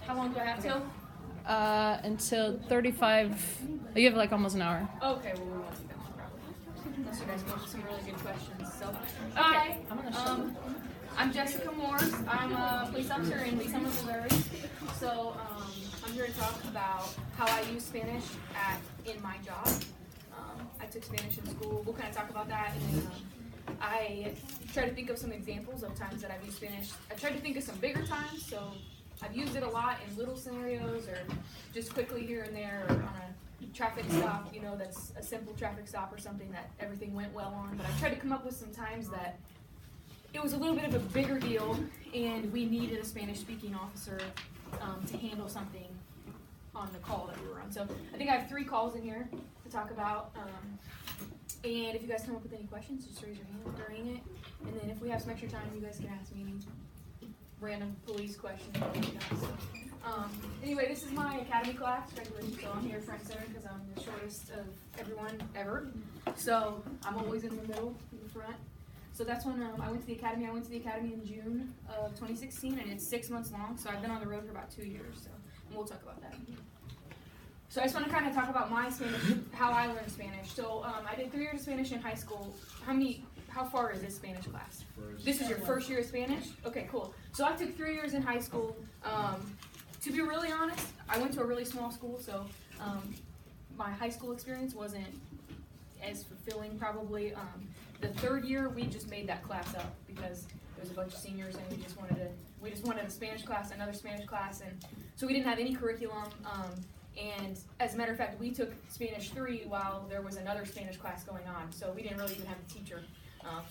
How long do I have till? Until 35. You have like almost an hour. Okay, well, we won't take that long, probably. Unless you guys come up with some really good questions. So, hi, I'm Jessica Morse. I'm a police officer in Lee Summers, Missouri. So, I'm here to talk about how I use Spanish in my job. I took Spanish in school. We'll kind of talk about that. And then, I try to think of some examples of times that I've used Spanish. I tried to think of some bigger times, so I've used it a lot in little scenarios or just quickly here and there, or on a traffic stop, you know, that's a simple traffic stop or something that everything went well on. But I tried to come up with some times that it was a little bit of a bigger deal and we needed a Spanish-speaking officer to handle something on the call that we were on. So I think I have 3 calls in here to talk about. And if you guys come up with any questions, just raise your hand during it. And then if we have some extra time, you guys can ask me any random police questions. Anyway, this is my academy class, graduation. So I'm here front and center because I'm the shortest of everyone ever. So I'm always in the middle, in the front. So that's when I went to the academy. I went to the academy in June of 2016, and it's 6 months long. So I've been on the road for about 2 years. So and we'll talk about that. So I just want to kind of talk about my Spanish, how I learned Spanish. So I did 3 years of Spanish in high school. How far is this Spanish class? This is your first year of Spanish? Okay, cool. So I took 3 years in high school. To be really honest, I went to a really small school, so my high school experience wasn't as fulfilling probably. The 3rd year, we just made that class up because there was a bunch of seniors and we just wanted a Spanish class, another Spanish class, and so we didn't have any curriculum. And as a matter of fact, we took Spanish 3 while there was another Spanish class going on, so we didn't really even have a teacher.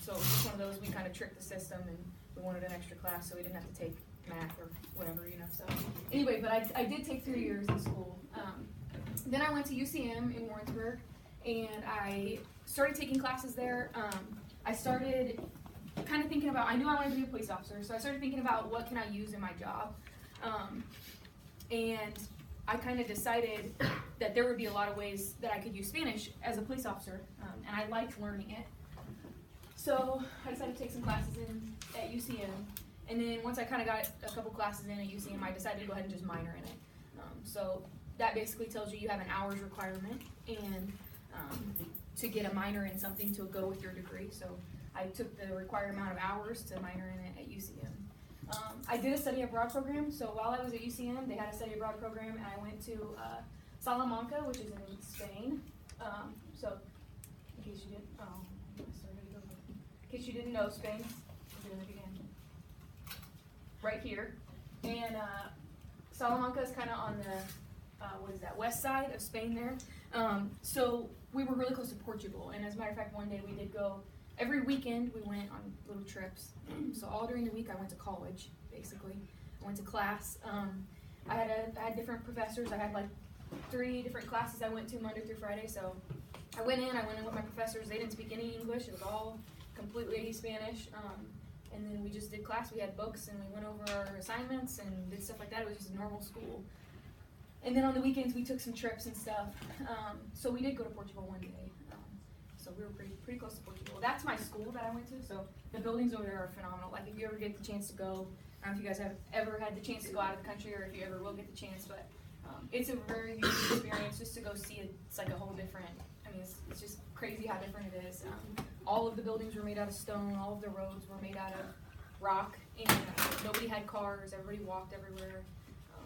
So it was just one of those, we kind of tricked the system and we wanted an extra class so we didn't have to take math or whatever, you know. So anyway, but I did take 3 years in school. Then I went to UCM in Warrensburg and I started taking classes there. I started kind of thinking about, I knew I wanted to be a police officer, so I started thinking about what can I use in my job. And I kind of decided that there would be a lot of ways that I could use Spanish as a police officer, and I liked learning it. So I decided to take some classes at UCM, and then once I kind of got a couple classes in at UCM, I decided to go ahead and just minor in it. So that basically tells you have an hours requirement, and to get a minor in something to go with your degree. So I took the required amount of hours to minor in it at UCM. I did a study abroad program, so while I was at UCM, they had a study abroad program, and I went to Salamanca, which is in Spain. So, in case you didn't know, Spain, right here, and Salamanca is kind of on the west side of Spain there. So we were really close to Portugal, and as a matter of fact, one day we did go. Every weekend we went on little trips. So all during the week I went to college, basically. I went to class. I had different professors. I had like 3 different classes I went to Monday through Friday. So I went in with my professors. They didn't speak any English. It was all completely Spanish. And then we just did class. We had books and we went over our assignments and did stuff like that. It was just a normal school. And then on the weekends we took some trips and stuff. So we did go to Portugal one day. So we were pretty close to Portugal. That's my school that I went to, so the buildings over there are phenomenal. Like if you ever get the chance to go, I don't know if you guys have ever had the chance to go out of the country or if you ever will get the chance, but it's a very unique experience just to go see it. It's like a whole different, it's just crazy how different it is. All of the buildings were made out of stone, all of the roads were made out of rock, and nobody had cars, everybody walked everywhere.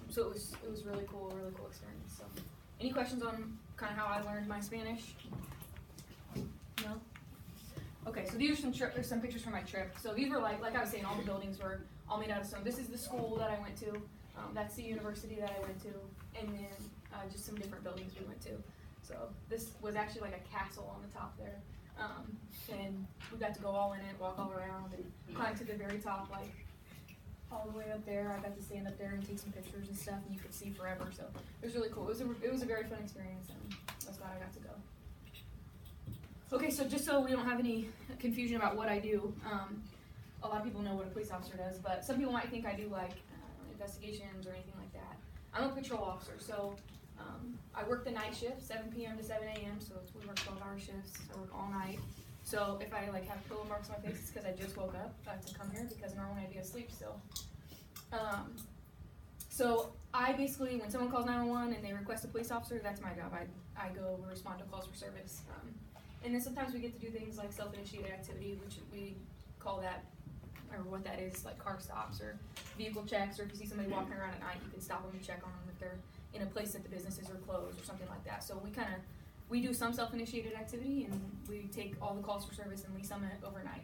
So it was really cool experience. So any questions on kind of how I learned my Spanish? No? Okay, so these are some pictures from my trip. So these were like I was saying, all the buildings were all made out of stone. This is the school that I went to. That's the university that I went to. And then just some different buildings we went to. So this was actually like a castle on the top there. And we got to go all in it, walk all around, and climb to the very top, like all the way up there. I got to stand up there and take some pictures and stuff, and you could see forever. So it was really cool. It was a very fun experience, and I was glad I got to go. Okay, so just so we don't have any confusion about what I do, a lot of people know what a police officer does, but some people might think I do like investigations or anything like that. I'm a patrol officer, so I work the night shift, 7 p.m. to 7 a.m., so we work 12-hour shifts. I work all night. So if I have pillow marks on my face, it's because I just woke up to come here, because normally I'd be asleep still. So I basically, when someone calls 911 and they request a police officer, that's my job. I go respond to calls for service. And then sometimes we get to do things like self-initiated activity, which we call that, or what that is, like car stops or vehicle checks, or if you see somebody walking around at night, you can stop them and check on them if they're in a place that the businesses are closed or something like that. So we do some self-initiated activity, and we take all the calls for service and lease them overnight.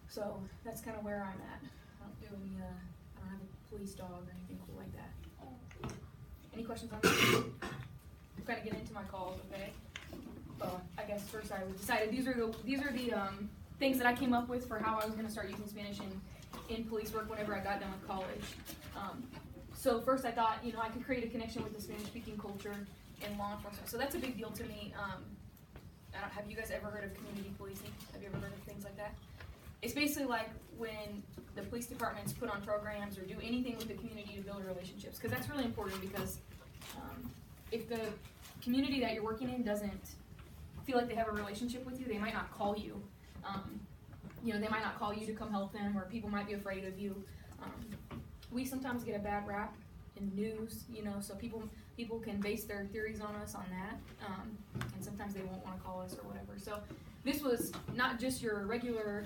So that's kind of where I'm at. I don't have a police dog or anything cool like that. Any questions on that? I'm kind of get into my calls, okay? Well, I guess first I decided these are the things that I came up with for how I was going to start using Spanish in police work whenever I got done with college. So first I thought, I could create a connection with the Spanish-speaking culture in law enforcement. So that's a big deal to me. Have you guys ever heard of community policing? Have you ever heard of things like that? It's basically like when the police departments put on programs or do anything with the community to build relationships, because that's really important, because if the community that you're working in doesn't feel like they have a relationship with you, they might not call you. They might not call you to come help them, or people might be afraid of you. We sometimes get a bad rap in the news, so people can base their theories on us on that, and sometimes they won't want to call us or whatever. So this was not just your regular,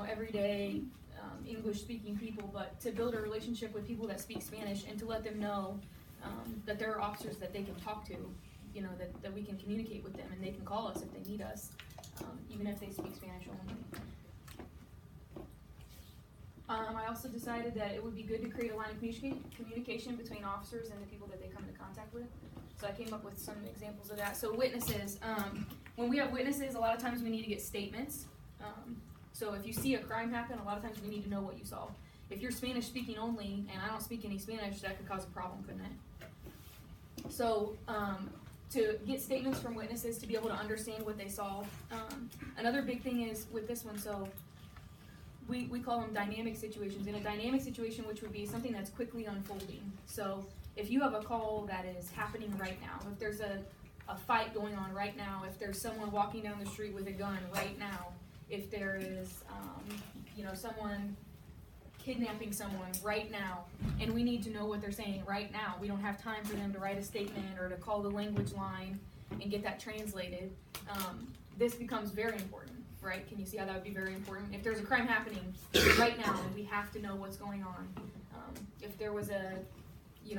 everyday English-speaking people, but to build a relationship with people that speak Spanish and to let them know that there are officers that they can talk to, that we can communicate with them, and they can call us if they need us, even if they speak Spanish only. I also decided that it would be good to create a line of communication between officers and the people that they come into contact with. So I came up with some examples of that. So witnesses, when we have witnesses, a lot of times we need to get statements. So if you see a crime happen, a lot of times we need to know what you saw. If you're Spanish speaking only, and I don't speak any Spanish, that could cause a problem, couldn't it? So to get statements from witnesses to be able to understand what they saw. Another big thing is with this one, so we call them dynamic situations. In a dynamic situation, which would be something that's quickly unfolding. So if you have a call that is happening right now, if there's a fight going on right now, if there's someone walking down the street with a gun right now, if there is someone kidnapping someone right now, and we need to know what they're saying right now. We don't have time for them to write a statement or to call the language line and get that translated. This becomes very important, right? Can you see how that would be very important? If there's a crime happening right now, we have to know what's going on. If there was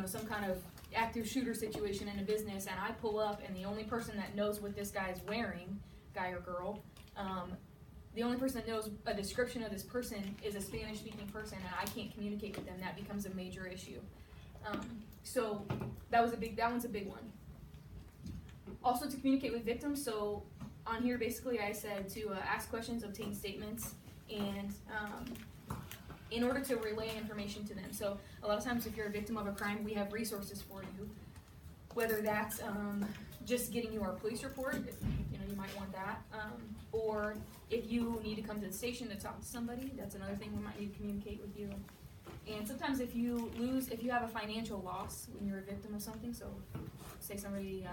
some kind of active shooter situation in a business, and I pull up and the only person that knows what this guy is wearing, guy or girl, the only person that knows a description of this person is a Spanish-speaking person, and I can't communicate with them, that becomes a major issue. So that one's a big one. Also to communicate with victims, so on here basically I said to ask questions, obtain statements, and in order to relay information to them. So a lot of times if you're a victim of a crime, we have resources for you, whether that's just getting you our police report, if you might want that, or if you need to come to the station to talk to somebody, that's another thing we might need to communicate with you. And sometimes if you have a financial loss when you're a victim of something, so say somebody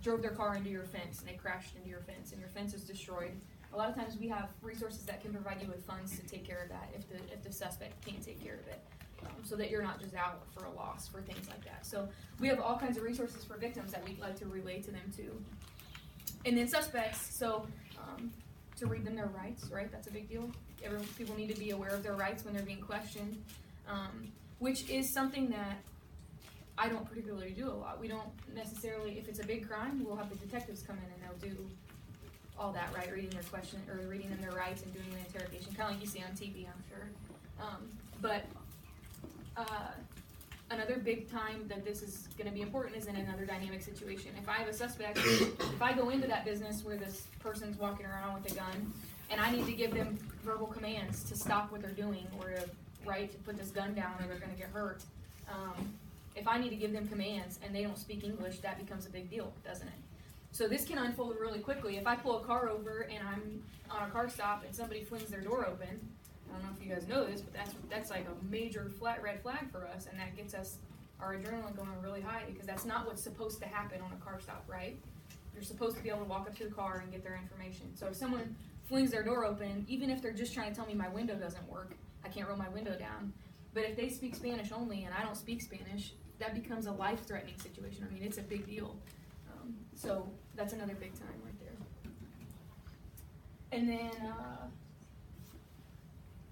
drove their car into your fence and they crashed into your fence and your fence is destroyed, a lot of times we have resources that can provide you with funds to take care of that if the suspect can't take care of it, so that you're not just out for a loss for things like that. So we have all kinds of resources for victims that we'd like to relay to them too. And then suspects, so to read them their rights, right? That's a big deal. People need to be aware of their rights when they're being questioned, which is something that I don't particularly do a lot. We don't necessarily, if it's a big crime, we'll have the detectives come in and they'll do all that, right? Reading their question, or reading them their rights and doing the interrogation, kind of like you see on TV, I'm sure. But another big time that this is going to be important is in another dynamic situation. If I have a suspect, if I go into that business where this person's walking around with a gun, and I need to give them verbal commands to stop what they're doing, or to put this gun down, or they're going to get hurt. If I need to give them commands and they don't speak English, that becomes a big deal, doesn't it? So this can unfold really quickly. If I pull a car over and I'm on a car stop and somebody flings their door open, I don't know if you guys know this, but that's like a major red flag for us, and that gets our adrenaline going really high, because that's not what's supposed to happen on a car stop, right? You're supposed to be able to walk up to the car and get their information. So if someone flings their door open, even if they're just trying to tell me my window doesn't work, I can't roll my window down, But if they speak Spanish only and I don't speak Spanish, that becomes a life-threatening situation. I mean, it's a big deal. So that's another big time right there. And then,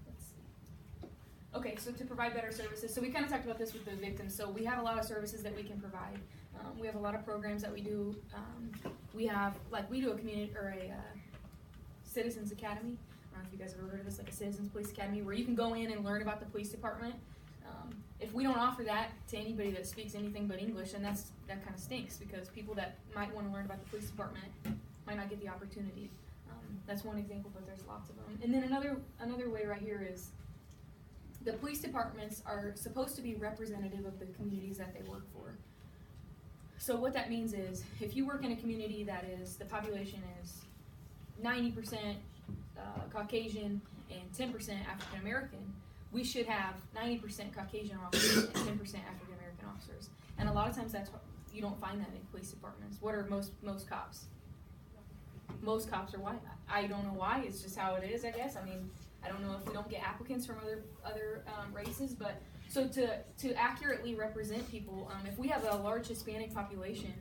let's see. Okay, so to provide better services. So we kind of talked about this with the victims. So we have a lot of services that we can provide. We have a lot of programs that we do. We do a community, or a Citizens Academy. I don't know if you guys have ever heard of this, like a Citizens Police Academy, where you can go in and learn about the police department. If we don't offer that to anybody that speaks anything but English, then that kind of stinks, because people that might want to learn about the police department might not get the opportunity. That's one example, but there's lots of them. And then another way right here is the police departments are supposed to be representative of the communities that they work for. So what that means is, if you work in a community that is, the population is 90% Caucasian and 10% African American, we should have 90% Caucasian officers and 10% African American officers. And a lot of times you don't find that in police departments. What are most cops? Most cops are white. I don't know why. It's just how it is, I guess. I mean, I don't know if we don't get applicants from other races, but so to accurately represent people, if we have a large Hispanic population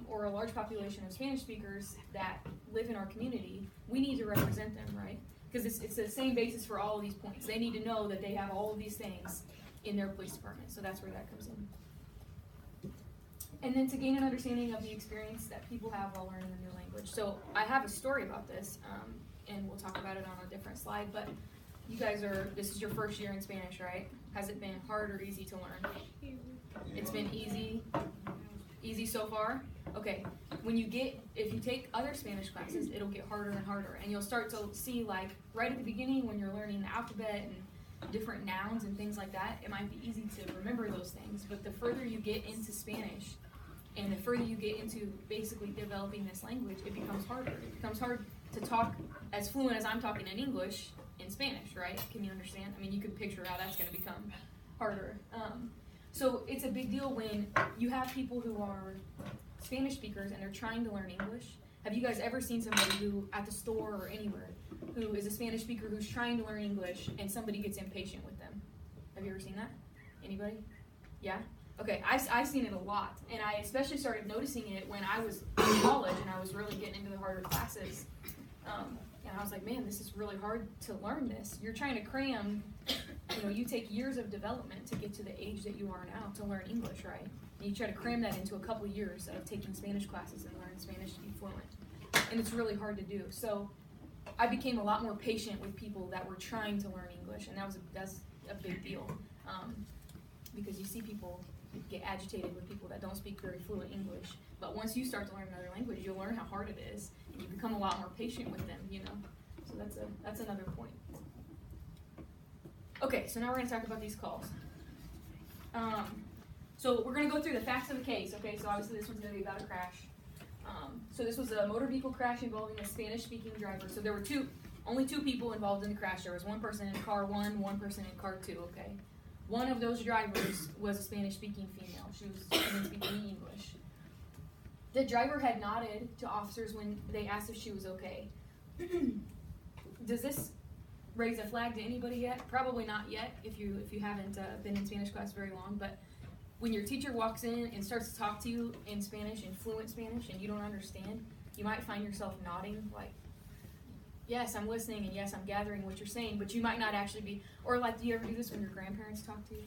or a large population of Spanish speakers that live in our community, we need to represent them, right? Because it's the same basis for all of these points. They need to know that they have all of these things in their police department. So that's where that comes in. And then to gain an understanding of the experience that people have while learning a new language. So I have a story about this, and we'll talk about it on a different slide. But you guys this is your first year in Spanish, right? Has it been hard or easy to learn? It's been easy. Easy so far? Okay. If you take other Spanish classes, it'll get harder and harder. And you'll start to see, like, right at the beginning when you're learning the alphabet and different nouns and things like that, it might be easy to remember those things. But the further you get into Spanish, and the further you get into basically developing this language, it becomes harder. It becomes hard to talk as fluent as I'm talking in English in Spanish, right? Can you understand? I mean, you can picture how that's going to become harder. So it's a big deal when you have people who are Spanish speakers and they're trying to learn English. Have you guys ever seen somebody who, at the store or anywhere, who is a Spanish speaker who's trying to learn English and somebody gets impatient with them? Have you ever seen that? Anybody? Yeah? Okay, I've seen it a lot, and I especially started noticing it when I was in college and I was really getting into the harder classes. And I was like, man, this is really hard to learn this. You're trying to cram, you take years of development to get to the age that you are now to learn English, right? And you try to cram that into a couple of years of taking Spanish classes and learning Spanish to be fluent. And it's really hard to do. So I became a lot more patient with people that were trying to learn English, and that's a big deal. Because you see people get agitated with people that don't speak very fluent English. But once you start to learn another language, you'll learn how hard it is, and you become a lot more patient with them, So that's another point. Okay, so now we're going to talk about these calls. So we're going to go through the facts of the case. Okay, so obviously this one's going to be about a crash. So this was a motor vehicle crash involving a Spanish-speaking driver. So there were only two people involved in the crash. There was one person in car 1, one person in car 2. Okay. One of those drivers was a Spanish-speaking female. She was speaking English. The driver had nodded to officers when they asked if she was okay. Does this raise a flag to anybody yet? Probably not yet if you haven't been in Spanish class very long. But when your teacher walks in and starts to talk to you in Spanish, in fluent Spanish, and you don't understand, you might find yourself nodding like, yes, I'm listening, and yes, I'm gathering what you're saying, but you might not actually be, or like, do you ever do this when your grandparents talk to you?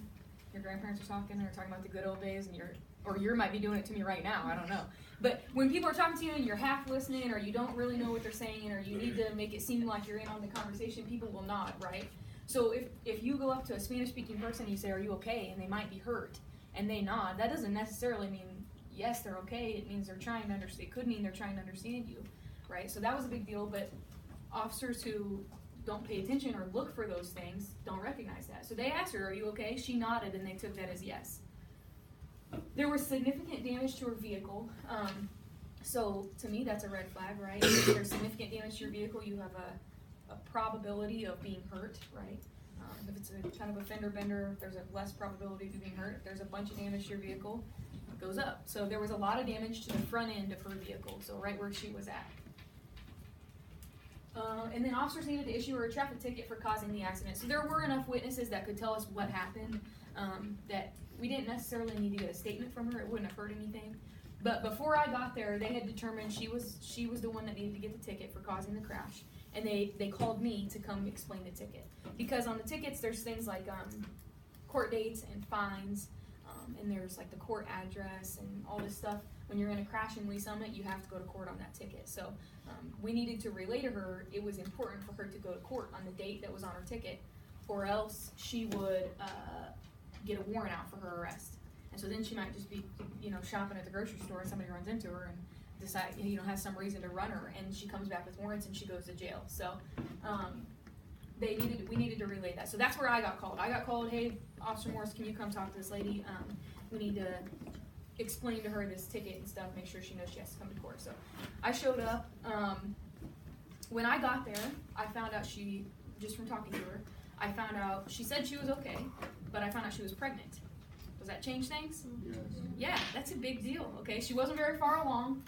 Your grandparents are talking about the good old days, and you might be doing it to me right now, I don't know. But when people are talking to you and you're half listening, or you don't really know what they're saying, or you need to make it seem like you're in on the conversation, people will nod, right? So if you go up to a Spanish-speaking person and you say, are you okay? And they might be hurt, and they nod, that doesn't necessarily mean, yes, they're okay. It means they're trying to understand. It could mean they're trying to understand you, right? So that was a big deal, but officers who don't pay attention or look for those things don't recognize that. So they asked her, are you okay? She nodded, and they took that as yes. There was significant damage to her vehicle. So to me, that's a red flag, right? If there's significant damage to your vehicle, you have a probability of being hurt, right? If it's a kind of a fender bender, there's a less probability of being hurt. If there's a bunch of damage to your vehicle, it goes up. So there was a lot of damage to the front end of her vehicle, so right where she was at. And then officers needed to issue her a traffic ticket for causing the accident. So there were enough witnesses that could tell us what happened, that we didn't necessarily need to get a statement from her. It wouldn't have hurt anything. But before I got there, they had determined she was the one that needed to get the ticket for causing the crash. And they called me to come explain the ticket. Because on the tickets, there's things like court dates and fines, and there's like the court address and all this stuff. When you're in a crash in Lee Summit, you have to go to court on that ticket. So we needed to relay to her it was important for her to go to court on the date that was on her ticket, or else she would get a warrant out for her arrest. And so then she might just be, shopping at the grocery store and somebody runs into her and decide, has some reason to run her, and she comes back with warrants and she goes to jail. So we needed to relay that. So that's where I got called. I got called, hey, Officer Morris, can you come talk to this lady? We need to explain to her this ticket and stuff, make sure she knows she has to come to court. So I showed up. When I got there, I found out just from talking to her, she said she was okay, but I found out she was pregnant. Does that change things? Yes. Yeah, that's a big deal, okay? She wasn't very far along,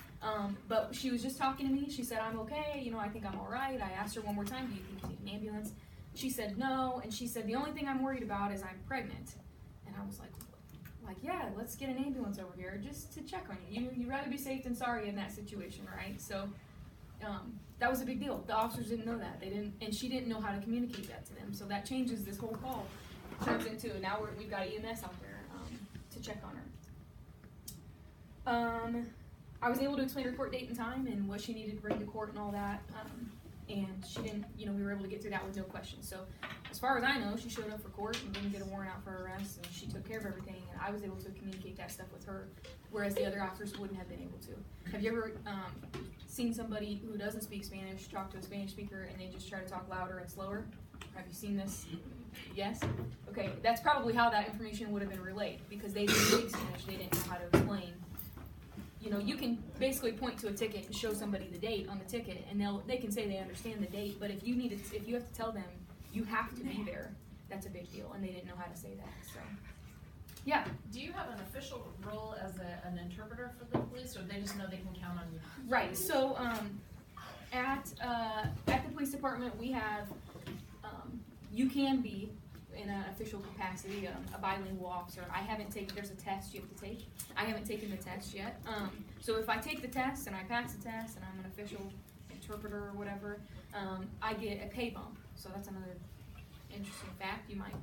but she was just talking to me. She said, I'm okay, I think I'm all right. I asked her one more time, do you think you need an ambulance? She said no, and she said, the only thing I'm worried about is I'm pregnant. And I was like, yeah, let's get an ambulance over here just to check on you. You'd rather be safe than sorry in that situation, right? So that was a big deal. The officers didn't know that. They didn't, and she didn't know how to communicate that to them. So that changes this whole call. Turns into, now we've got EMS out there to check on her. I was able to explain her court date and time and what she needed to bring to court and all that. And she didn't, we were able to get through that with no questions. So as far as I know, she showed up for court and didn't get a warrant out for her arrest, and she took care of everything, and I was able to communicate that stuff with her, whereas the other officers wouldn't have been able to. Have you ever seen somebody who doesn't speak Spanish talk to a Spanish speaker and they just try to talk louder and slower? Have you seen this? Yes? Okay, that's probably how that information would have been relayed, because they didn't speak Spanish, they didn't know how to explain. You can basically point to a ticket and show somebody the date on the ticket, and they can say they understand the date, but if you have to tell them you have to be there, that's a big deal, and they didn't know how to say that. So, yeah. Do you have an official role as an interpreter for the police, or they just know they can count on you? Right. So, at the police department, we have you can be in an official capacity, a bilingual officer. There's a test you have to take. I haven't taken the test yet. So if I take the test and I pass the test and I'm an official interpreter or whatever, I get a pay bump. So that's another interesting fact. You might,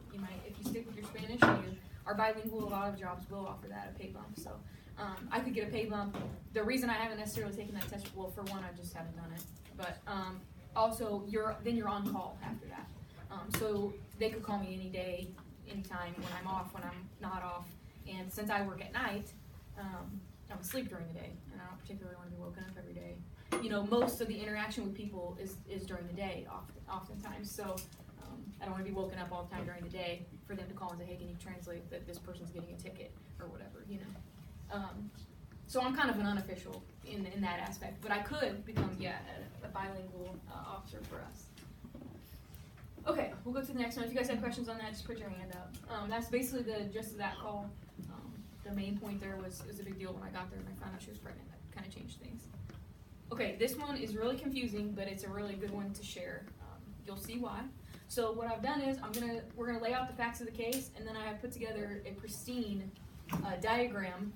if you stick with your Spanish and you are bilingual, a lot of jobs will offer that, a pay bump. So I could get a pay bump. The reason I haven't necessarily taken that test, well, for one, I just haven't done it. But also, you're on call after that. So they could call me any day, anytime, when I'm off, when I'm not off. And since I work at night, I'm asleep during the day, and I don't particularly want to be woken up every day. Most of the interaction with people is during the day, oftentimes. So I don't want to be woken up all the time during the day for them to call and say, hey, can you translate that this person's getting a ticket or whatever, So I'm kind of an unofficial in that aspect, but I could become, a bilingual officer for us. Okay, we'll go to the next one. If you guys have questions on that, just put your hand up. That's basically the gist of that call. The main point there was a big deal when I got there and I found out she was pregnant. That kind of changed things. Okay, this one is really confusing, but it's a really good one to share. You'll see why. So what I've done is we're gonna lay out the facts of the case, and then I have put together a pristine diagram,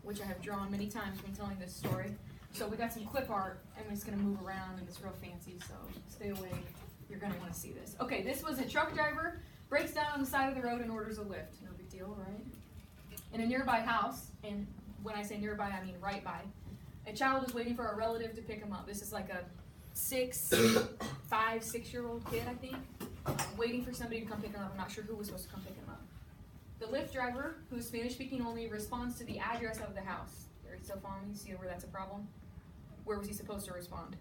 which I have drawn many times when telling this story. So we got some clip art, and it's gonna move around, and it's real fancy. So stay awake. You're gonna want to see this. Okay, this was a truck driver breaks down on the side of the road and orders a lift. No big deal, right? In a nearby house, and when I say nearby, I mean right by, a child is waiting for a relative to pick him up. This is like a 6-year-old kid, I think, waiting for somebody to come pick him up. I'm not sure who was supposed to come pick him up. The Lyft driver, who is Spanish speaking only, responds to the address of the house. Are you still following me? See where that's a problem? Where was he supposed to respond?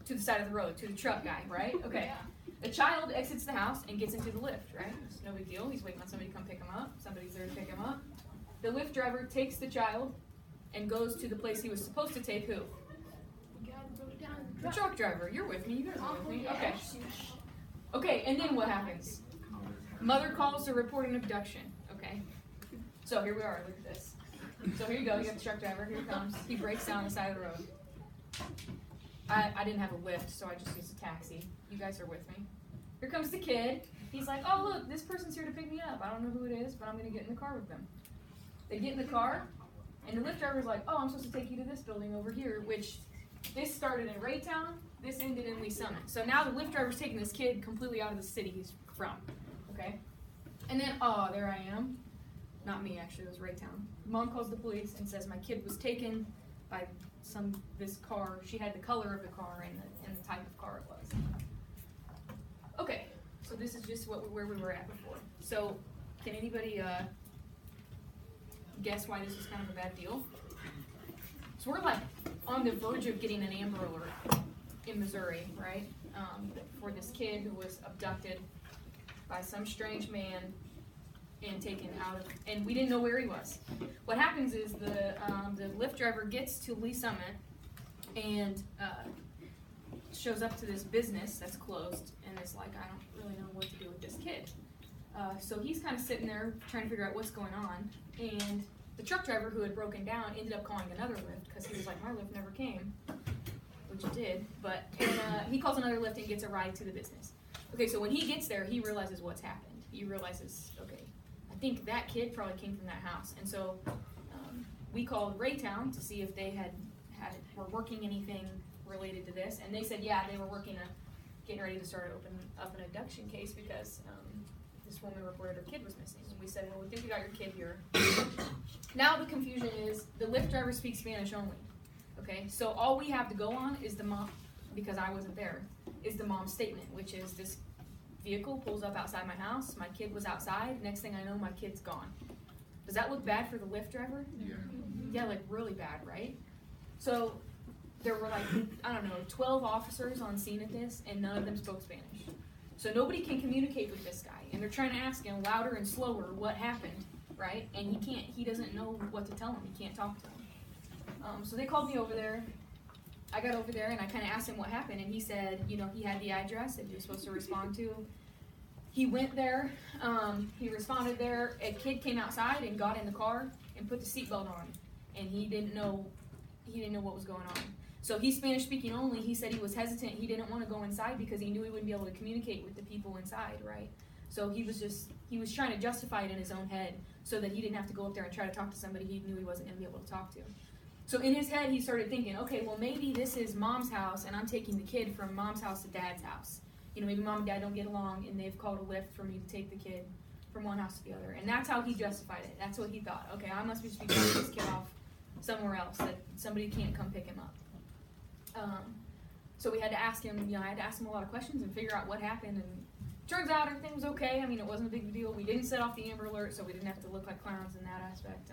To the side of the road, to the truck guy, right? Okay. Yeah. The child exits the house and gets into the Lyft, right? It's no big deal. He's waiting on somebody to come pick him up. Somebody's there to pick him up. The Lyft driver takes the child and goes to the place he was supposed to take who? The truck driver. You're with me. You guys are with me. Okay. Okay, and then what happens? Mother calls to report an abduction. Okay. So here we are. Look at this. So here you go. You got the truck driver. Here he comes. He breaks down the side of the road. I didn't have a lift, so I just used a taxi. You guys are with me. Here comes the kid. He's like, oh look, this person's here to pick me up. I don't know who it is, but I'm gonna get in the car with them. They get in the car, and the Lyft driver's like, oh, I'm supposed to take you to this building over here, which this started in Raytown, this ended in Lee Summit. So now the Lyft driver's taking this kid completely out of the city he's from, okay? And then, oh, there I am. Not me, actually, it was Raytown. Mom calls the police and says my kid was taken by this car. She had the color of the car and the type of car it was. Okay, so this is just where we were at before. So, can anybody guess why this was kind of a bad deal? So we're like on the verge of getting an Amber Alert in Missouri, right? For this kid who was abducted by some strange man and taken out of, and we didn't know where he was. What happens is the Lyft driver gets to Lee Summit and shows up to this business that's closed and is like, I don't really know what to do with this kid. So he's kind of sitting there trying to figure out what's going on, and the truck driver who had broken down ended up calling another Lyft because he was like, my Lyft never came, which it did, but he calls another Lyft and gets a ride to the business. Okay, so when he gets there, he realizes what's happened. He realizes, okay, I think that kid probably came from that house, and so we called Raytown to see if they were working anything related to this, and they said, yeah, they were getting ready to start opening up an abduction case because this woman reported her kid was missing. And we said, well, we think we got your kid here. Now the confusion is the Lyft driver speaks Spanish only. Okay, so all we have to go on is the mom, because I wasn't there, is the mom's statement, which is this vehicle pulls up outside my house, my kid was outside, next thing I know, my kid's gone. Does that look bad for the Lyft driver? Yeah. Yeah, like really bad, right? So there were like, I don't know, 12 officers on scene at this, and none of them spoke Spanish. So nobody can communicate with this guy, and they're trying to ask him louder and slower what happened, right? And he doesn't know what to tell him, he can't talk to him. So they called me over there. I got over there and I kind of asked him what happened, and he said, you know, he had the address that he was supposed to respond to. He went there, he responded there, a kid came outside and got in the car and put the seatbelt on, and he didn't know what was going on. So he's Spanish speaking only. He said he was hesitant, he didn't want to go inside because he knew he wouldn't be able to communicate with the people inside, right? So he was trying to justify it in his own head so that he didn't have to go up there and try to talk to somebody he knew he wasn't going to be able to talk to. So in his head, he started thinking, okay, well, maybe this is mom's house, and I'm taking the kid from mom's house to dad's house. You know, maybe mom and dad don't get along, and they've called a Lyft for me to take the kid from one house to the other. And that's how he justified it. That's what he thought. Okay, I must be dropping this kid off somewhere else, that somebody can't come pick him up. So we had to ask him, I had to ask him a lot of questions and figure out what happened, and turns out everything was okay. I mean, it wasn't a big deal. We didn't set off the Amber Alert, so we didn't have to look like clowns in that aspect.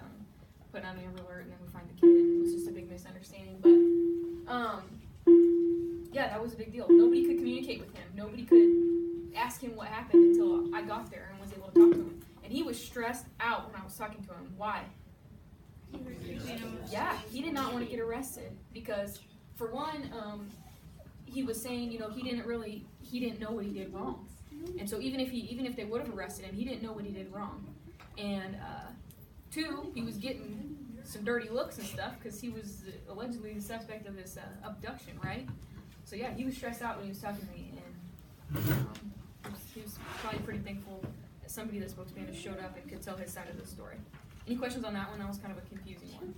Put on the Amber Alert, and then we find the kid. It was just a big misunderstanding, but yeah, that was a big deal. Nobody could communicate with him. Nobody could ask him what happened until I got there and was able to talk to him. And he was stressed out when I was talking to him. Why? Yeah, he did not want to get arrested because, for one, he was saying, he didn't know what he did wrong. And so even if they would have arrested him, he didn't know what he did wrong. And two, he was getting some dirty looks and stuff because he was allegedly the suspect of this abduction, right? So yeah, he was stressed out when he was talking to me, and he was probably pretty thankful that somebody that spoke Spanish showed up and could tell his side of the story. Any questions on that one? That was kind of a confusing one.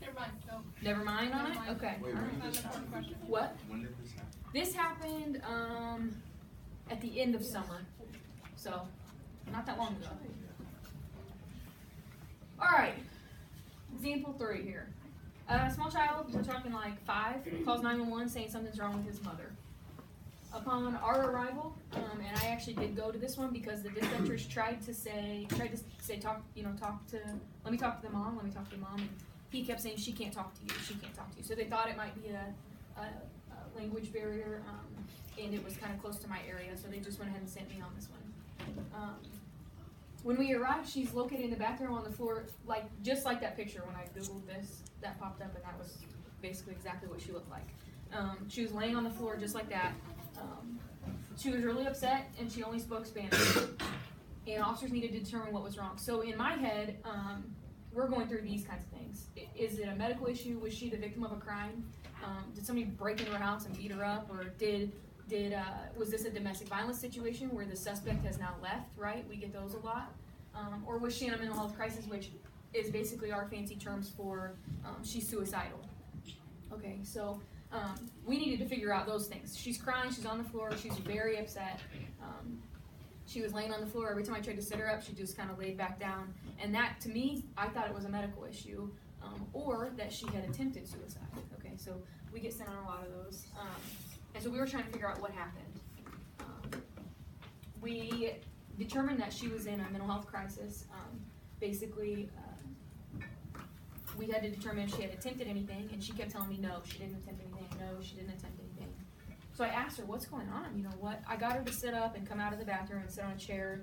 Never mind. No. Never mind on it? Never mind. Okay. Wait, All right. when did this happen? Question. What? When did this happen? This happened at the end of summer, so not that long ago. All right, example 3 here. A small child, we're talking like 5, calls 911 saying something's wrong with his mother. Upon our arrival, and I actually did go to this one because the dispatchers tried to say, let me talk to the mom, and he kept saying, she can't talk to you. So they thought it might be a language barrier, and it was kind of close to my area, so they just went ahead and sent me on this one. When we arrived, she's located in the bathroom on the floor, just like that picture when I Googled this, that popped up, and that was basically exactly what she looked like. She was laying on the floor just like that. She was really upset, and she only spoke Spanish. And officers needed to determine what was wrong. So in my head, we're going through these kinds of things. Is it a medical issue? Was she the victim of a crime? Did somebody break into her house and beat her up, or was this a domestic violence situation where the suspect has now left, right? We get those a lot. Or was she in a mental health crisis, which is basically our fancy terms for she's suicidal. Okay, so we needed to figure out those things. She's crying, she's on the floor, she's very upset. She was laying on the floor. Every time I tried to sit her up, she just kind of laid back down. And that, to me, I thought it was a medical issue, or that she had attempted suicide. Okay, so we get sent on a lot of those. And so we were trying to figure out what happened. We determined that she was in a mental health crisis. Basically, we had to determine if she had attempted anything, and she kept telling me, no, she didn't attempt anything, no, she didn't attempt anything. So I asked her, what's going on? You know what? I got her to sit up and come out of the bathroom and sit on a chair,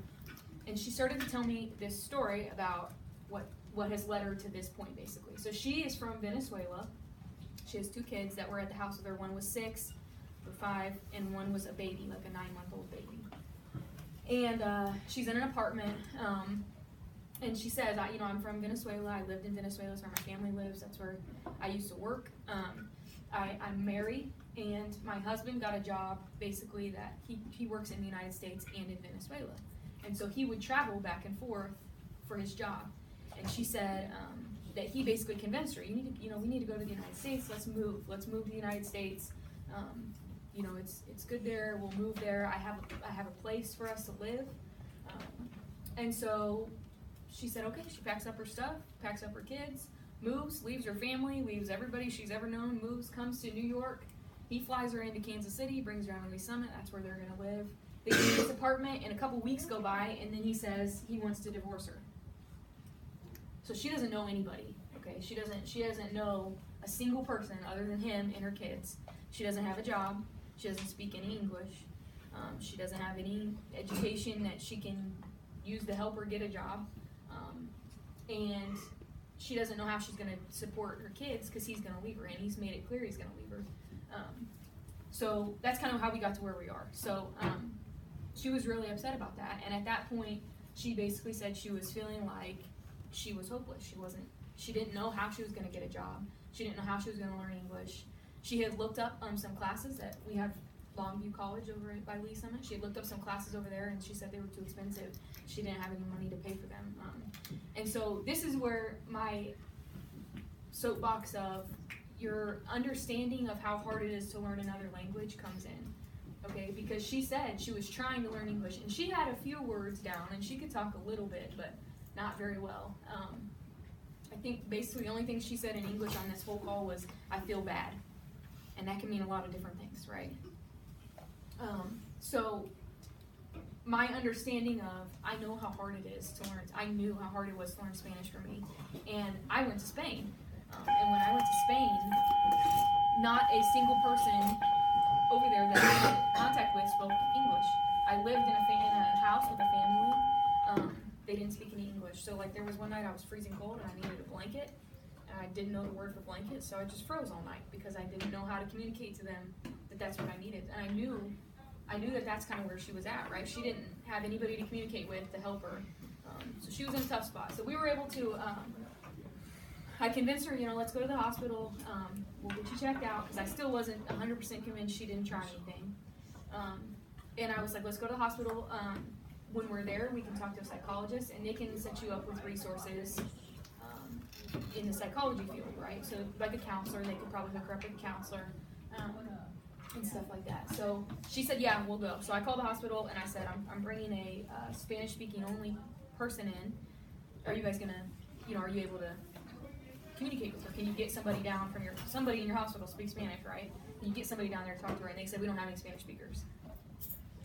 and she started to tell me this story about what has led her to this point, basically. So she is from Venezuela. She has 2 kids that were at the house with her. One was 6 or 5, and one was a baby, like a 9-month-old baby. And she's in an apartment, and she says, I'm from Venezuela. I lived in Venezuela. That's where my family lives. That's where I used to work. I'm married, and my husband got a job, basically, that he works in the United States and in Venezuela. And so he would travel back and forth for his job. And she said that he basically convinced her, we need to go to the United States. Let's move to the United States. It's good there. We'll move there. I have a place for us to live. And so she said, okay. She packs up her stuff, packs up her kids, moves, leaves her family, leaves everybody she's ever known, moves, comes to New York. He flies her into Kansas City, brings her down to Lee Summit. That's where they're gonna live. They get in this apartment, and a couple weeks go by, and then he says he wants to divorce her. So she doesn't know anybody. Okay, she doesn't know a single person other than him and her kids. She doesn't have a job. She doesn't speak any English. She doesn't have any education that she can use to help her get a job. And she doesn't know how she's going to support her kids because he's going to leave her, and he's made it clear he's going to leave her. So that's kind of how we got to where we are. So she was really upset about that, and at that point, she basically said she was feeling like she was hopeless. She didn't know how she was going to get a job. She didn't know how she was going to learn English. She had looked up some classes that we have Longview College over by Lee Summit. She had looked up some classes over there, and she said they were too expensive. She didn't have any money to pay for them. And so this is where my soapbox of your understanding of how hard it is to learn another language comes in. Okay, because she said she was trying to learn English, and she had a few words down, and she could talk a little bit, but not very well. I think basically the only thing she said in English on this whole call was, I feel bad. And that can mean a lot of different things, right? So my understanding of, I know how hard it is to learn, I knew how hard it was to learn Spanish for me. And I went to Spain. And when I went to Spain, not a single person over there that I had contact with spoke English. I lived in a house with a family. They didn't speak any English. So like there was one night I was freezing cold and I needed a blanket. And I didn't know the word for blanket, so I just froze all night because I didn't know how to communicate to them that that's what I needed. And I knew that that's kind of where she was at, right? She didn't have anybody to communicate with to help her. So she was in a tough spot. So we were able to, I convinced her, let's go to the hospital. We'll get you checked out, because I still wasn't 100% convinced she didn't try anything. And I was like, let's go to the hospital. When we're there, we can talk to a psychologist, and they can set you up with resources in the psychology field, right? So like a counselor, they could probably hook her up with a counselor and stuff like that. So she said, yeah, we'll go. So I called the hospital and I said, I'm bringing a Spanish-speaking only person in. Are you guys gonna, are you able to communicate with her? Can you get somebody down from somebody in your hospital speaks Spanish, right? Can you get somebody down there to talk to her? And they said, we don't have any Spanish speakers.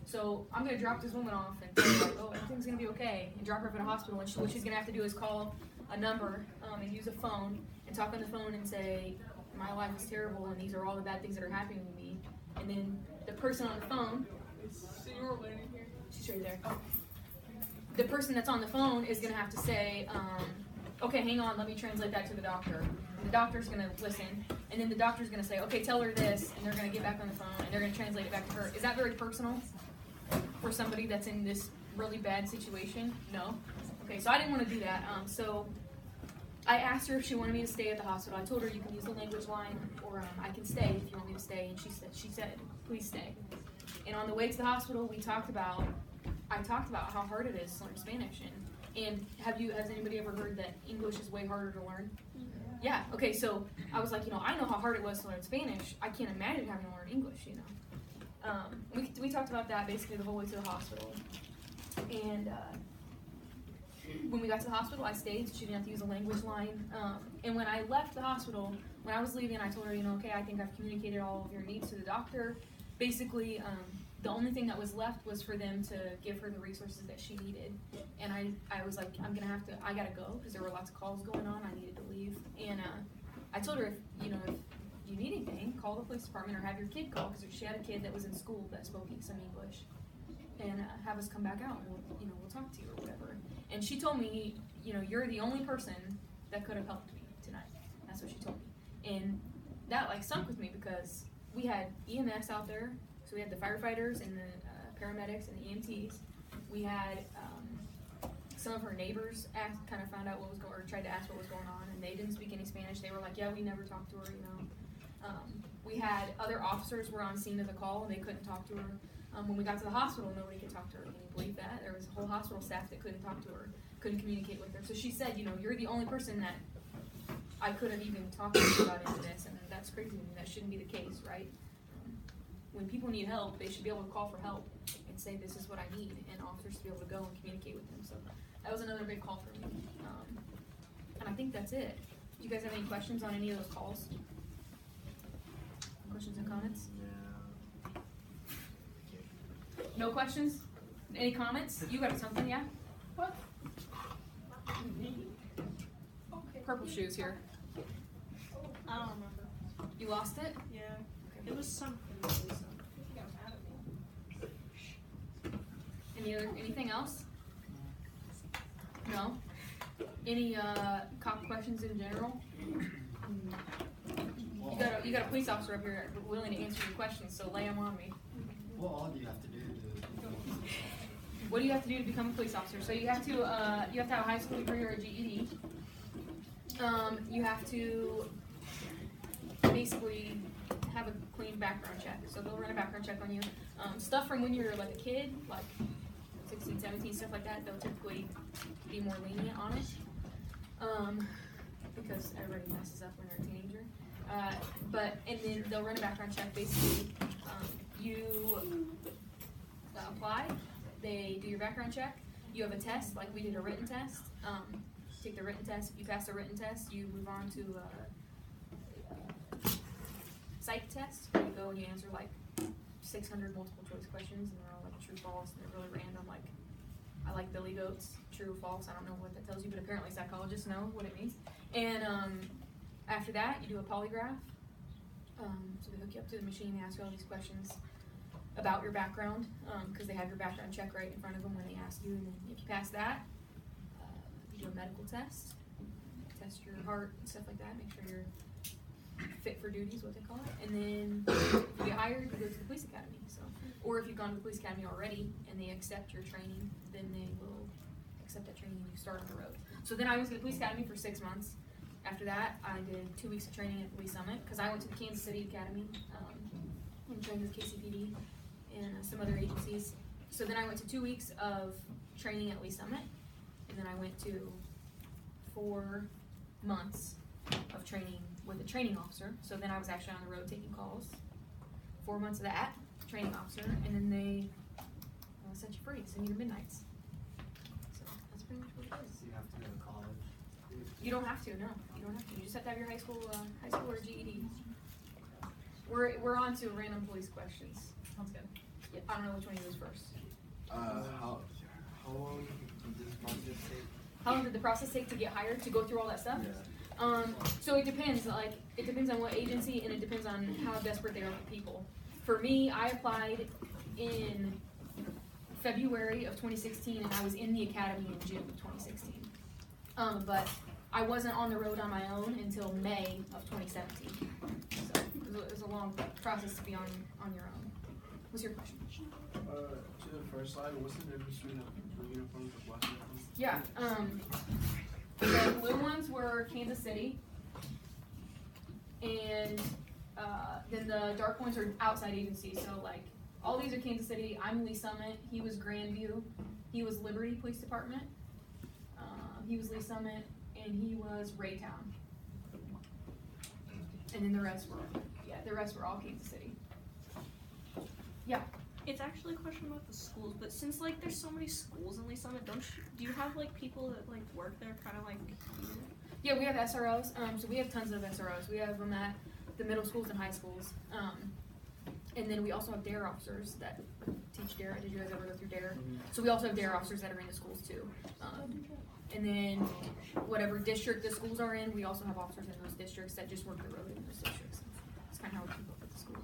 So I'm gonna drop this woman off and say like, oh, everything's gonna be okay, and drop her off at a hospital. And what she's gonna have to do is call a number and use a phone and talk on the phone and say, my life is terrible and these are all the bad things that are happening to me. And then the person on the phone, she's right there. The person that's on the phone is gonna have to say, okay, hang on, let me translate that to the doctor. And the doctor's gonna listen, and then the doctor's gonna say, okay, tell her this, and they're gonna get back on the phone and they're gonna translate it back to her. Is that very personal for somebody that's in this really bad situation? No. Okay, so I didn't want to do that. So I asked her if she wanted me to stay at the hospital. I told her you can use the language line, or I can stay if you want me to stay. And she said, please stay. And on the way to the hospital, I talked about how hard it is to learn Spanish. And has anybody ever heard that English is way harder to learn? Yeah. Okay. So I was like, I know how hard it was to learn Spanish. I can't imagine having to learn English. We talked about that basically the whole way to the hospital. And when we got to the hospital, I stayed so she didn't have to use a language line. And when I left the hospital, when I was leaving, I told her, okay, I think I've communicated all of your needs to the doctor. Basically, the only thing that was left was for them to give her the resources that she needed. And I was like, I gotta go, because there were lots of calls going on. I needed to leave. And I told her, if you need anything, call the police department or have your kid call, because she had a kid that was in school that spoke some English. And have us come back out and we'll talk to you or whatever. And she told me, you're the only person that could have helped me tonight. That's what she told me. And that sunk with me, because we had EMS out there. So we had the firefighters and the paramedics and the EMTs. We had some of her neighbors kind of found out what was going, or tried to ask what was going on, and they didn't speak any Spanish. They were like, yeah, we never talked to her, We had other officers were on scene of the call, and they couldn't talk to her. When we got to the hospital, nobody could talk to her. Can you believe that? There was a whole hospital staff that couldn't talk to her, couldn't communicate with her. So she said, you're the only person that I could have even talked to about any of this, and that's crazy to me. That shouldn't be the case, right? When people need help, they should be able to call for help and say, this is what I need, and officers to be able to go and communicate with them. So that was another big call for me. And I think that's it. Do you guys have any questions on any of those calls? Questions and comments? No questions? Any comments? You got something, yeah? What? Purple shoes here. I don't remember. You lost it? Yeah. It was something. I think I was mad at me. Anything else? No? Any cop questions in general? You got a police officer up here willing to answer your questions, so lay them on me. What all do you have to do to What do you have to do to become a police officer? So you have to have a high school degree or a GED. You have to basically have a clean background check. So they'll run a background check on you. Stuff from when you're like a kid, like 16, 17, stuff like that, they'll typically be more lenient on it. Because everybody messes up when they're a teenager. And then they'll run a background check. Basically, you apply, they do your background check. You have a test, like we did a written test. Take the written test. If you pass the written test, you move on to psych test. Where you go and you answer like 600 multiple choice questions, and they're all like true, false, and they're really random. Like I like Billy Goats, true, false. I don't know what that tells you, but apparently psychologists know what it means. And after that, you do a polygraph. So they hook you up to the machine, they ask you all these questions about your background, because they have your background check right in front of them when they ask you. And then if you pass that, you do a medical test, test your heart and stuff like that, make sure you're fit for duty is what they call it. And then if you get hired, you go to the police academy. So, or if you've gone to the police academy already and they accept your training, then they will accept that training and you start on the road. So then I was at the police academy for 6 months. After that, I did 2 weeks of training at Police Summit, because I went to the Kansas City Academy and trained with KCPD and some other agencies. So then I went to 2 weeks of training at Police Summit, and then I went to 4 months of training with a training officer. So then I was actually on the road taking calls. 4 months of that, training officer, and then they set you free, send you to midnights. So that's pretty much what it is. do you have to go to college? You don't have to, no. You don't have to. You just have to have your high school or GED. We're on to random police questions. Sounds good. Yeah, I don't know which one you use first. How long did this process take? How long did the process take to get hired, to go through all that stuff? So it depends. Like, it depends on what agency, and it depends on how desperate they are for people. For me, I applied in February of 2016, and I was in the academy in June of 2016. But I wasn't on the road on my own until May of 2017. So it was a long process to be on your own. What's your question? To the first slide, what's the difference between the uniforms and black uniforms? Yeah. The blue ones were Kansas City. And then the dark ones are outside agencies. So like all these are Kansas City. I'm Lee Summit. He was Grandview. He was Liberty Police Department. He was Lee Summit, and he was Raytown. And then the rest were all Kansas City. Yeah. It's actually a question about the schools, but since like there's so many schools in Lee Summit, do you have like people that like work there, kind of like? Yeah, we have SROs. So we have tons of SROs. We have them at the middle schools and high schools. And then we also have DARE officers that teach DARE. Did you guys ever go through DARE? So we also have DARE officers that are in the schools too. And then whatever district the schools are in, we also have officers in those districts that just work the road in those districts. That's kind of how we keep up with the schools.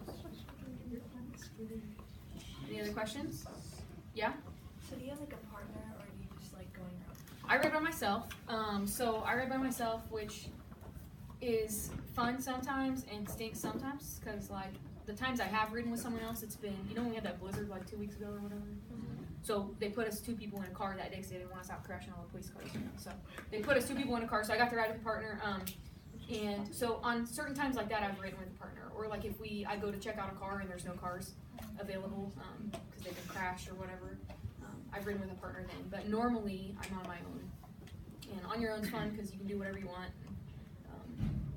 Any other questions? Yeah? So do you have like a partner, or do you just like going around? I ride by myself. So I ride by myself, which is fun sometimes and stinks sometimes, because like the times I have ridden with someone else, it's been, you know when we had that blizzard like 2 weeks ago or whatever? So they put us 2 people in a car that day because they didn't want us out crashing all the police cars. You know? So they put us 2 people in a car, so I got to ride with a partner. And so on certain times like that, I've ridden with a partner. Or like if I go to check out a car and there's no cars available because they've been crashed or whatever, I've ridden with a partner then. But normally I'm on my own. And on your own's fun because you can do whatever you want.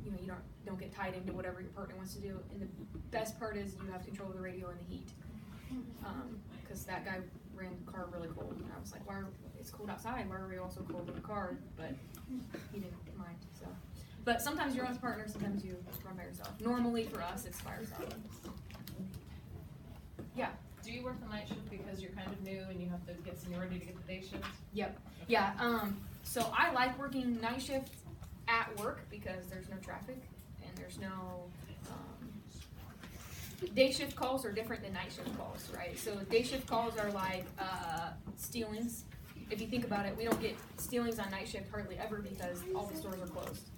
You know, you don't get tied into whatever your partner wants to do. And the best part is you have control of the radio and the heat. Because that guy ran the car really cold, and I was like, it's cold outside, why are we also cold in the car? But he didn't mind, so. But sometimes you're with a partner, sometimes you run by yourself. Normally for us, it's by yourself. Yeah. Do you work the night shift because you're kind of new and you have to get seniority to get the day shift? Yep. Yeah. So I like working night shift at work because there's no traffic and there's no. Day shift calls are different than night shift calls, right? So day shift calls are like stealings. If you think about it, we don't get stealings on night shift hardly ever because all the stores are closed.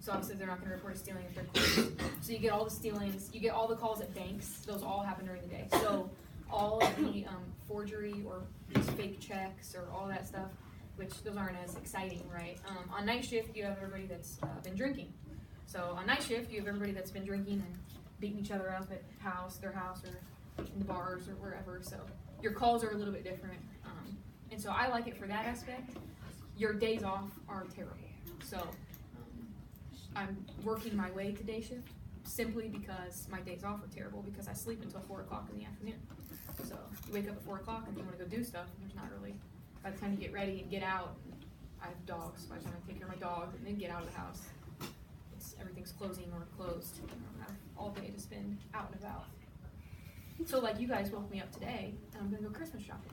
So obviously they're not going to report a stealing if they're closed. So you get all the stealings, you get all the calls at banks. Those all happen during the day. So all of the forgery or fake checks or all that stuff, which those aren't as exciting, right? On night shift, you have everybody that's been drinking. So on night shift, you have everybody that's been drinking and beating each other up at their house, or in the bars or wherever. So your calls are a little bit different. And so I like it for that aspect. Your days off are terrible. So I'm working my way to day shift simply because my days off are terrible because I sleep until 4 o'clock in the afternoon. So you wake up at 4 o'clock and you want to go do stuff, and there's not really, by the time you get ready and get out, I have dogs, by the time I take care of my dog and then get out of the house, everything's closing or closed. I have all day to spend out and about. So like you guys woke me up today, and I'm gonna go Christmas shopping.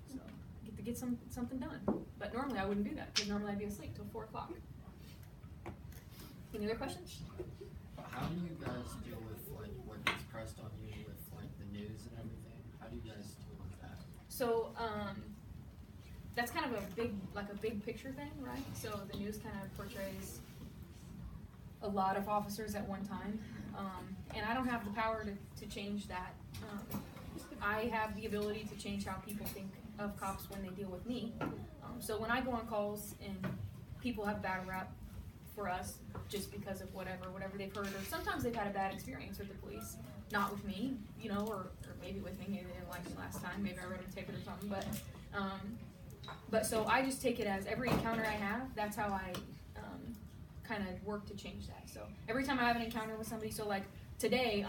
So I get to get something done. But normally I wouldn't do that because normally I'd be asleep till 4 o'clock. Any other questions? How do you guys deal with like what gets pressed on you with like the news and everything? How do you guys deal with that? So that's kind of a big picture thing, right? So the news kind of portrays a lot of officers at one time, and I don't have the power to change that. I have the ability to change how people think of cops when they deal with me. So when I go on calls and people have bad rap for us just because of whatever they've heard, or sometimes they've had a bad experience with the police, not with me, you know, or maybe with me, maybe they didn't like me last time, maybe I wrote a ticket or something, but so I just take it as every encounter I have, that's how I kind of work to change that. So every time I have an encounter with somebody, so like today,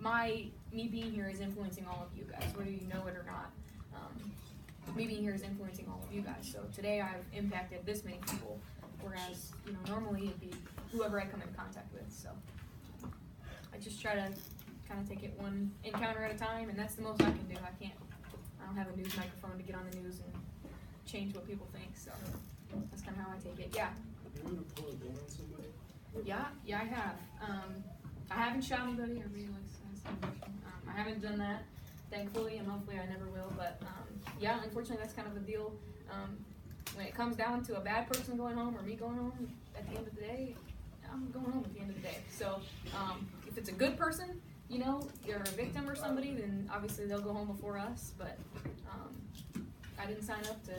me being here is influencing all of you guys, whether you know it or not. Me being here is influencing all of you guys. So today I've impacted this many people, whereas normally it'd be whoever I come in contact with. So I just try to kind of take it one encounter at a time, and that's the most I can do. I don't have a news microphone to get on the news and change what people think. So that's kind of how I take it. Yeah. Have you ever pulled a gun on somebody? Yeah, I have. I haven't shot anybody. Everybody likes to ask that question. I haven't done that, thankfully, and hopefully I never will. But yeah, unfortunately, that's kind of the deal. When it comes down to a bad person going home or me going home, at the end of the day, I'm going home at the end of the day. So if it's a good person, you're a victim or somebody, then obviously they'll go home before us. But I didn't sign up to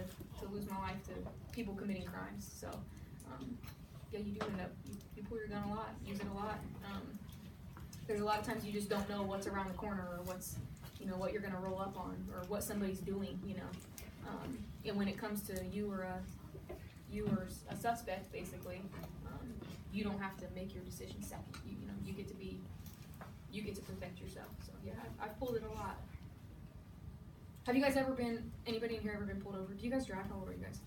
lose my life to people committing crimes. So, yeah, you do end up, you pull your gun a lot, use it a lot. There's a lot of times you just don't know what's around the corner or what's, what you're gonna roll up on or what somebody's doing, and when it comes to you or a suspect, basically, you don't have to make your decision second. You get to protect yourself. So yeah, I've pulled it a lot. Have you guys anybody in here ever been pulled over? Do you guys drive? How old are you guys?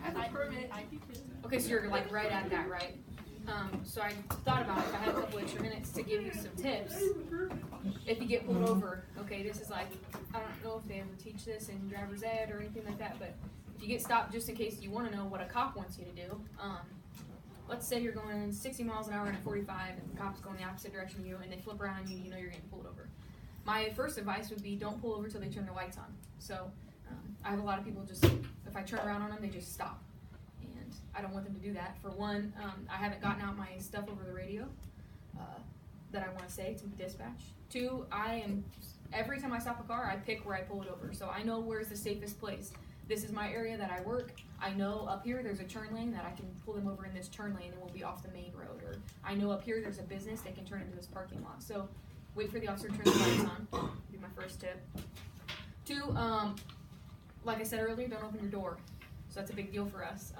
I have a permit. Okay, so you're like right at that, right? So I thought about if I had a couple extra minutes to give you some tips. If you get pulled over, okay, this is like, I don't know if they ever teach this in driver's ed or anything like that, but if you get stopped, just in case you want to know what a cop wants you to do, let's say you're going 60 miles an hour and at 45 and the cop's going the opposite direction of you and they flip around on you, you know you're getting pulled over. My first advice would be don't pull over till they turn their lights on. So I have a lot of people just, if I turn around on them, they just stop. And I don't want them to do that. For one, I haven't gotten out my stuff over the radio that I want to say to dispatch. Two, every time I stop a car, I pick where I pull it over. So I know where's the safest place. This is my area that I work. I know up here there's a turn lane that I can pull them over in this turn lane and we'll be off the main road. Or I know up here there's a business they can turn into this parking lot. So wait for the officer to turn the lights on. Be my first tip. Two, like I said earlier, don't open your door. So that's a big deal for us.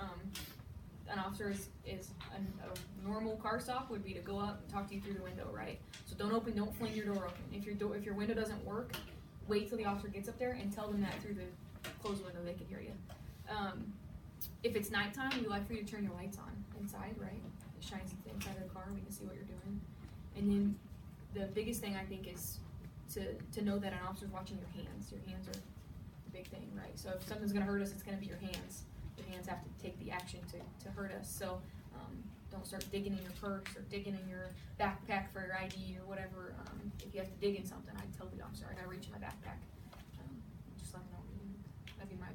An officer is a normal car stop would be to go up and talk to you through the window, right? So don't fling your door open. If your window doesn't work, wait till the officer gets up there and tell them that through the closed window they can hear you. If it's nighttime, we like for you to turn your lights on inside, right? It shines inside of the car, we can see what you're doing. And then the biggest thing I think is to know that an officer's watching your hands. Your hands are the big thing, right? So if something's gonna hurt us, it's gonna be your hands. Your hands have to take the action to hurt us. So don't start digging in your purse or digging in your backpack for your ID or whatever. If you have to dig in something, I'd tell the officer, I gotta reach in my backpack. Just let them know what you're doing. That'd be my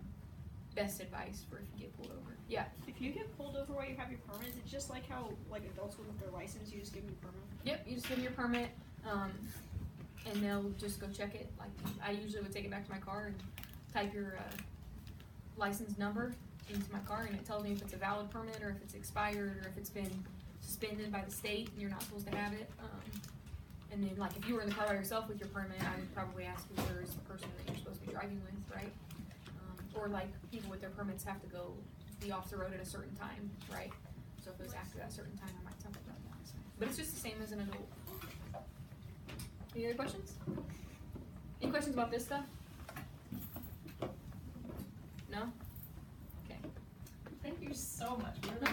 best advice for if you get pulled over. Yeah. If you get pulled over while you have your permit, is it just like how adults would with their license, you just give them your permit? Yep, you just give them your permit, and they'll just go check it. Like, I usually would take it back to my car and type your license number into my car, and it tells me if it's a valid permit or if it's expired or if it's been suspended by the state and you're not supposed to have it. And then, like, if you were in the car by yourself with your permit, I would probably ask you where is the person that you're supposed to be driving with, right? Or like people with their permits have to go be off the road at a certain time, right? So if it was after that certain time, I might tell them about that. But it's just the same as an adult. Any other questions? Any questions about this stuff? No? Okay. Thank you so much. We're